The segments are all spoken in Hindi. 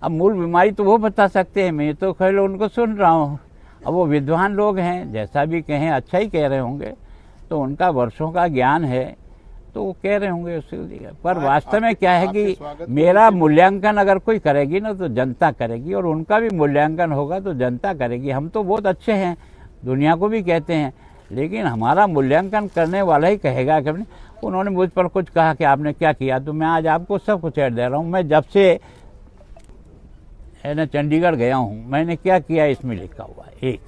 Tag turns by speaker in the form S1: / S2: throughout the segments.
S1: अब मूल बीमारी तो वो बता सकते हैं, मैं तो खैर उनको सुन रहा हूँ। अब वो विद्वान लोग हैं, जैसा भी कहें अच्छा ही कह रहे होंगे, तो उनका वर्षों का ज्ञान है तो वो कह रहे होंगे उसके लिए। पर वास्तव में क्या है कि मेरा मूल्यांकन अगर कोई करेगी ना तो जनता करेगी, और उनका भी मूल्यांकन होगा तो जनता करेगी। हम तो बहुत अच्छे हैं, दुनिया को भी कहते हैं, लेकिन हमारा मूल्यांकन करने वाला ही कहेगा कि उन्होंने मुझ पर कुछ कहा कि आपने क्या किया, तो मैं आज आपको सब कुछ ऐड दे रहा हूँ। मैं जब से है ना चंडीगढ़ गया हूँ, मैंने क्या किया इसमें लिखा हुआ है। एक,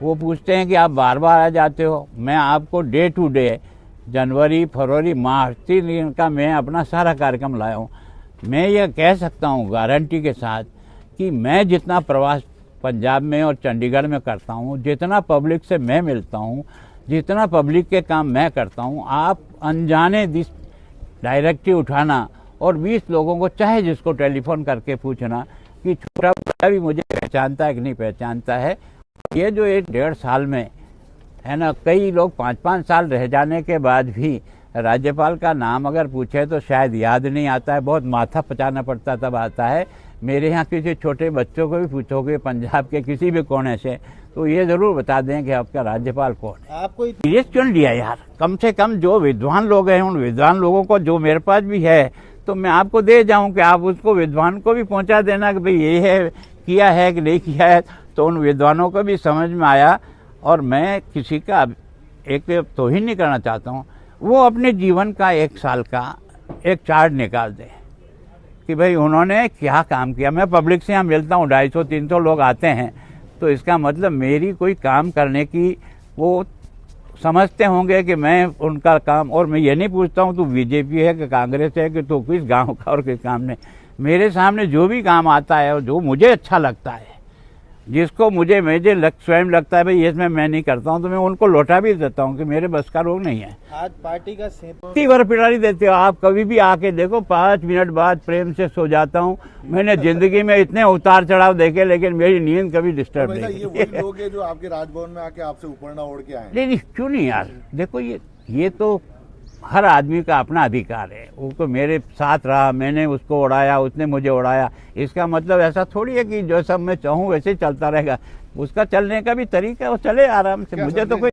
S1: वो पूछते हैं कि आप बार बार आ जाते हो, मैं आपको डे टू डे जनवरी फरवरी मार्च 3 दिन का मैं अपना सारा कार्यक्रम लाया हूँ। मैं ये कह सकता हूँ गारंटी के साथ कि मैं जितना प्रवास पंजाब में और चंडीगढ़ में करता हूँ, जितना पब्लिक से मैं मिलता हूँ, जितना पब्लिक के काम मैं करता हूँ, आप अनजाने दिस डायरेक्टिव उठाना और 20 लोगों को चाहे जिसको टेलीफोन करके पूछना कि छोटा बड़ा भी मुझे पहचानता है कि नहीं पहचानता है। ये जो 1-1.5 साल में है ना, कई लोग 5-5 साल रह जाने के बाद भी राज्यपाल का नाम अगर पूछे तो शायद याद नहीं आता है, बहुत माथा पचाना पड़ता तब आता है। मेरे यहाँ किसी छोटे बच्चों को भी पूछोगे पंजाब के किसी भी कोने से तो ये ज़रूर बता दें कि आपका राज्यपाल कौन है।
S2: आपको
S1: सीरियस क्यों लिया यार? कम से कम जो विद्वान लोग हैं, उन विद्वान लोगों को जो मेरे पास भी है तो मैं आपको दे जाऊं कि आप उसको विद्वान को भी पहुंचा देना कि भाई ये है, किया है कि नहीं किया है, तो उन विद्वानों को भी समझ में आया। और मैं किसी का एक तो ही नहीं करना चाहता हूँ, वो अपने जीवन का 1 साल का एक चार्ट निकाल दें कि भाई उन्होंने क्या काम किया। मैं पब्लिक से यहाँ मिलता हूँ, 250-300 लोग आते हैं, तो इसका मतलब मेरी कोई काम करने की वो समझते होंगे कि मैं उनका काम, और मैं ये नहीं पूछता हूँ तू बीजेपी है कि कांग्रेस है कि तू किस गांव का और किस काम में, मेरे सामने जो भी काम आता है और जो मुझे अच्छा लगता है, जिसको मुझे स्वयं लगता है भाई इसमें मैं नहीं करता हूँ, तो मैं उनको लौटा भी देता हूँ कि मेरे बस का रोग नहीं है।
S2: आज पार्टी का
S1: इतनी बार पिटारी देते हो आप, कभी भी आके देखो 5 मिनट बाद प्रेम से सो जाता हूँ। मैंने जिंदगी में इतने उतार चढ़ाव देखे लेकिन मेरी नींद कभी डिस्टर्ब नहीं।
S2: ये वही लोग हैं जो आपके राजभवन में आके आपसे ऊपर ओढ़ के आए?
S1: नहीं, क्यों नहीं यार, देखो ये तो हर आदमी का अपना अधिकार है। वो तो मेरे साथ रहा, मैंने उसको उड़ाया, उसने मुझे उड़ाया, इसका मतलब ऐसा थोड़ी है कि जो सब मैं चाहूँ वैसे चलता रहेगा। उसका चलने का भी तरीका है, वो चले आराम से, मुझे तो कोई